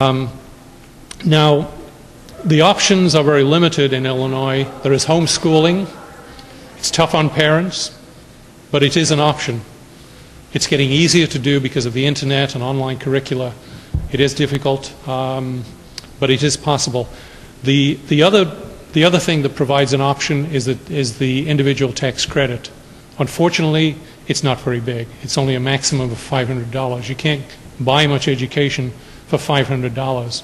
Now, the options are very limited in Illinois. There is homeschooling. It's tough on parents, but it is an option. It's getting easier to do because of the internet and online curricula. It is difficult, but it is possible. The other thing that provides an option is the individual tax credit. Unfortunately, it's not very big. It's only a maximum of $500. You can't buy much education for $500.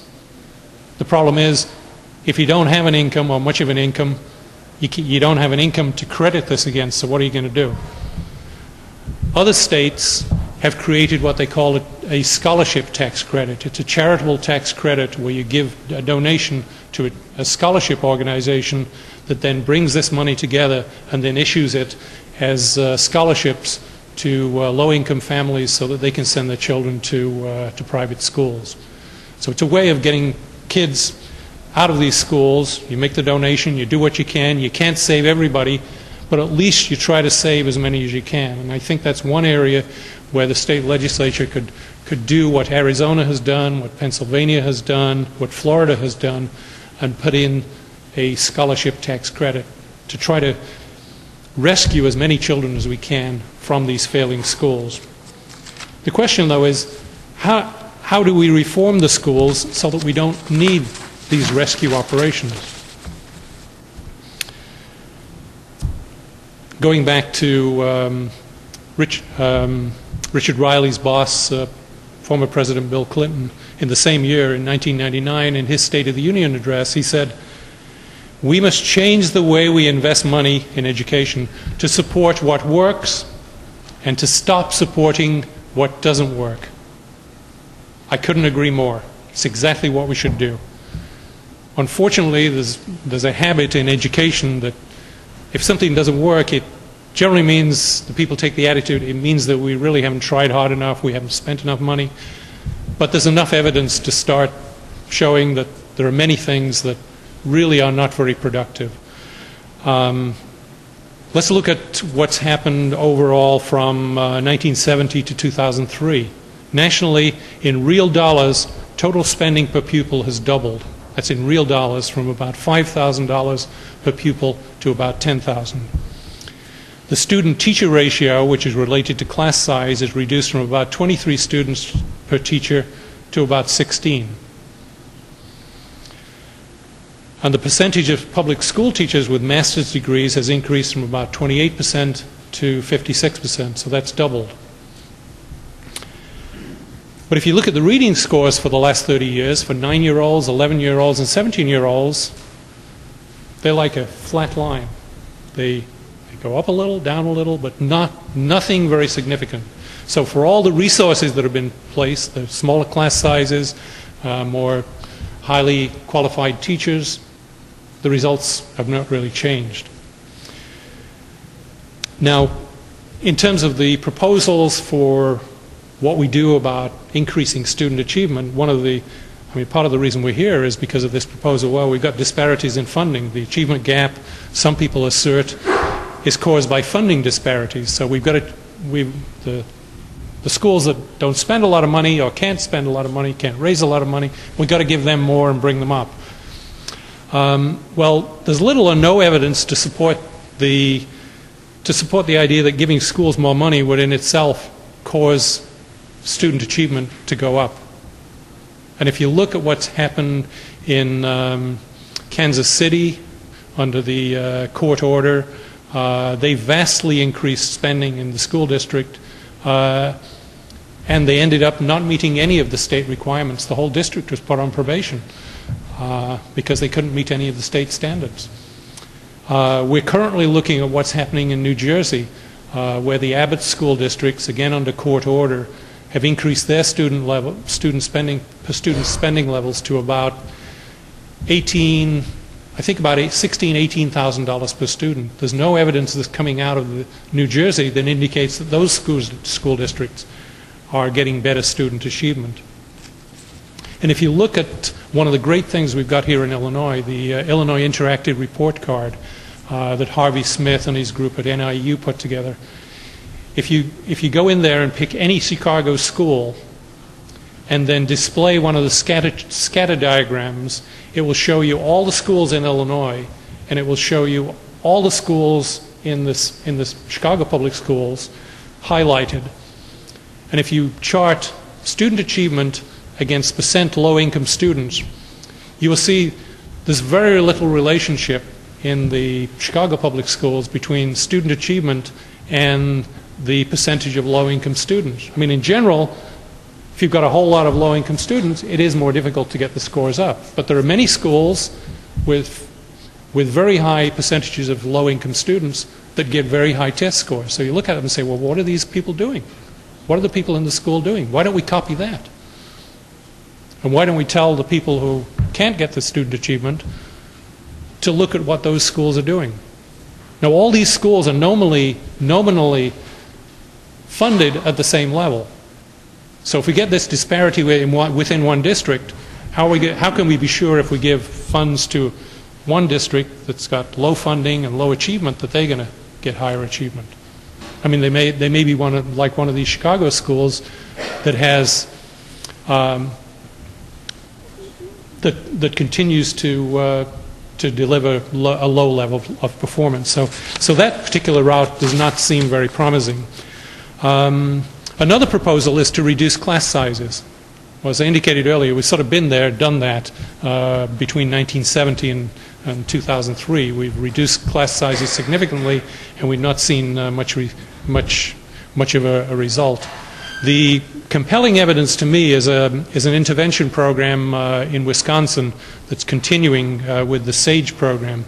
The problem is, if you don't have an income or much of an income, you don't have an income to credit this against, so what are you going to do? Other states have created what they call a scholarship tax credit. It's a charitable tax credit where you give a donation to a scholarship organization that then brings this money together and then issues it as scholarships to low-income families so that they can send their children to private schools. So it's a way of getting kids out of these schools. You make the donation, you do what you can. You can't save everybody, but at least you try to save as many as you can. And I think that's one area where the state legislature could do what Arizona has done, what Pennsylvania has done, what Florida has done, and put in a scholarship tax credit to try to rescue as many children as we can from these failing schools. The question, though, is how do we reform the schools so that we don't need these rescue operations? Going back to Richard Riley's boss, former President Bill Clinton, in the same year, in 1999, in his State of the Union address, he said, "We must change the way we invest money in education to support what works and to stop supporting what doesn't work." I couldn't agree more. It's exactly what we should do. Unfortunately, there's a habit in education that if something doesn't work, it generally means the people take the attitude, it means that we really haven't tried hard enough, we haven't spent enough money. But there's enough evidence to start showing that there are many things that really are not very productive. Let's look at what's happened overall from 1970 to 2003. Nationally, in real dollars, total spending per pupil has doubled. That's in real dollars, from about $5,000 per pupil to about $10,000. The student-teacher ratio, which is related to class size, is reduced from about 23 students per teacher to about 16. And the percentage of public school teachers with master's degrees has increased from about 28% to 56%, so that's doubled. But if you look at the reading scores for the last 30 years, for 9-year-olds, 11-year-olds, and 17-year-olds, they're like a flat line. They go up a little, down a little, but nothing very significant. So for all the resources that have been placed, the smaller class sizes, more highly qualified teachers, the results have not really changed. Now, in terms of the proposals for what we do about increasing student achievement, part of the reason we're here is because of this proposal. Well, we've got disparities in funding. The achievement gap, some people assert, is caused by funding disparities. So we've got the schools that don't spend a lot of money or can't spend a lot of money, can't raise a lot of money, we've got to give them more and bring them up. Well, there's little or no evidence to support the idea that giving schools more money would in itself cause student achievement to go up. And if you look at what's happened in Kansas City under the court order, they vastly increased spending in the school district, and they ended up not meeting any of the state requirements. The whole district was put on probation because they couldn't meet any of the state standards. We're currently looking at what's happening in New Jersey, where the Abbott school districts, again under court order, have increased their student spending levels to about $16,000, $18,000 per student. There's no evidence that's coming out of New Jersey that indicates that those school districts are getting better student achievement. And if you look at one of the great things we've got here in Illinois, the Illinois Interactive Report Card that Harvey Smith and his group at NIU put together, if you go in there and pick any Chicago school and then display one of the scatter diagrams, it will show you all the schools in Illinois, and it will show you all the schools in this Chicago Public Schools highlighted. And if you chart student achievement against percent low-income students, you will see there's very little relationship in the Chicago Public Schools between student achievement and the percentage of low-income students. I mean, in general, if you've got a whole lot of low-income students, it is more difficult to get the scores up. But there are many schools with very high percentages of low-income students that get very high test scores. So you look at them and say, well, what are these people doing? What are the people in the school doing? Why don't we copy that? And why don't we tell the people who can't get the student achievement to look at what those schools are doing? Now, all these schools are nominally funded at the same level. So if we get this disparity within one district, how can we be sure if we give funds to one district that's got low funding and low achievement that they're going to get higher achievement? I mean, they may be like one of these Chicago schools that has that continues to deliver a low level of performance. So that particular route does not seem very promising. Another proposal is to reduce class sizes. Well, as I indicated earlier, we've sort of been there, done that between 1970 and 2003. We've reduced class sizes significantly, and we've not seen much of a result. The compelling evidence to me is an intervention program in Wisconsin that's continuing with the SAGE program.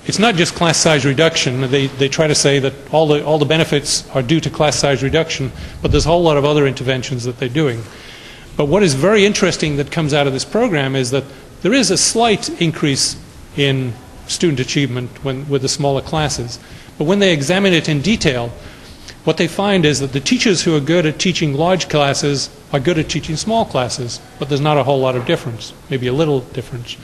It's not just class size reduction. They try to say that all the benefits are due to class size reduction, but there's a whole lot of other interventions that they're doing. But what is very interesting that comes out of this program is that there is a slight increase in student achievement with the smaller classes. But when they examine it in detail, what they find is that the teachers who are good at teaching large classes are good at teaching small classes, but there's not a whole lot of difference, maybe a little difference.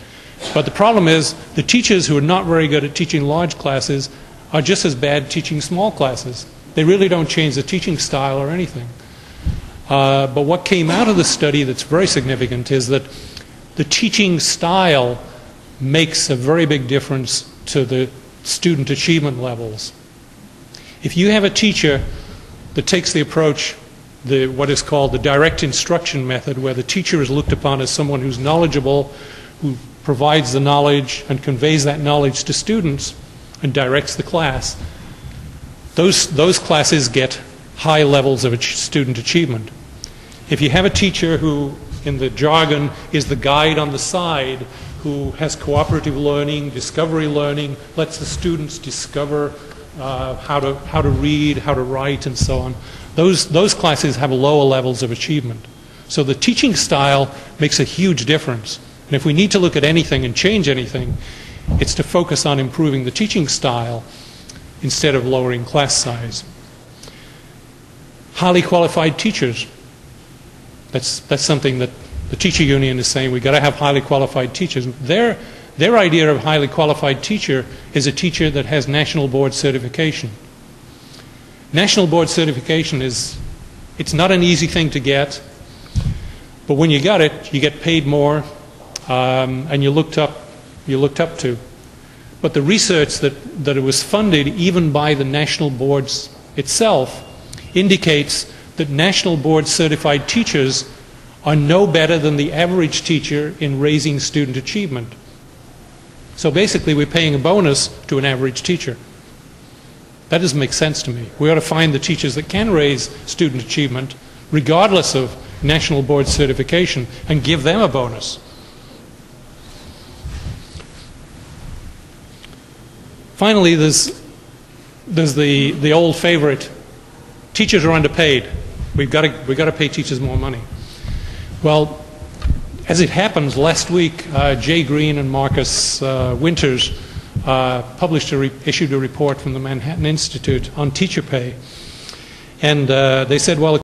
But the problem is the teachers who are not very good at teaching large classes are just as bad teaching small classes. They really don't change the teaching style or anything. But what came out of the study that's very significant is that the teaching style makes a very big difference to the student achievement levels. If you have a teacher that takes the approach, what is called the direct instruction method, where the teacher is looked upon as someone who's knowledgeable, who provides the knowledge and conveys that knowledge to students and directs the class, those classes get high levels of student achievement. If you have a teacher who, in the jargon, is the guide on the side, who has cooperative learning, discovery learning, lets the students discover how to read, how to write, and so on, those classes have lower levels of achievement. So the teaching style makes a huge difference. And if we need to look at anything and change anything, it's to focus on improving the teaching style instead of lowering class size. Highly qualified teachers. That's something that the teacher union is saying. We've got to have highly qualified teachers. Their idea of highly qualified teacher is a teacher that has national board certification. National board certification it's not an easy thing to get, but when you got it, you get paid more, and you're looked up to. But the research that it was funded even by the national boards itself indicates that national board certified teachers are no better than the average teacher in raising student achievement. So basically we're paying a bonus to an average teacher. That doesn't make sense to me. We ought to find the teachers that can raise student achievement regardless of national board certification and give them a bonus. Finally, there's the old favorite, teachers are underpaid. We've got to pay teachers more money. Well, as it happens, last week Jay Green and Marcus Winters issued a report from the Manhattan Institute on teacher pay, and they said, well,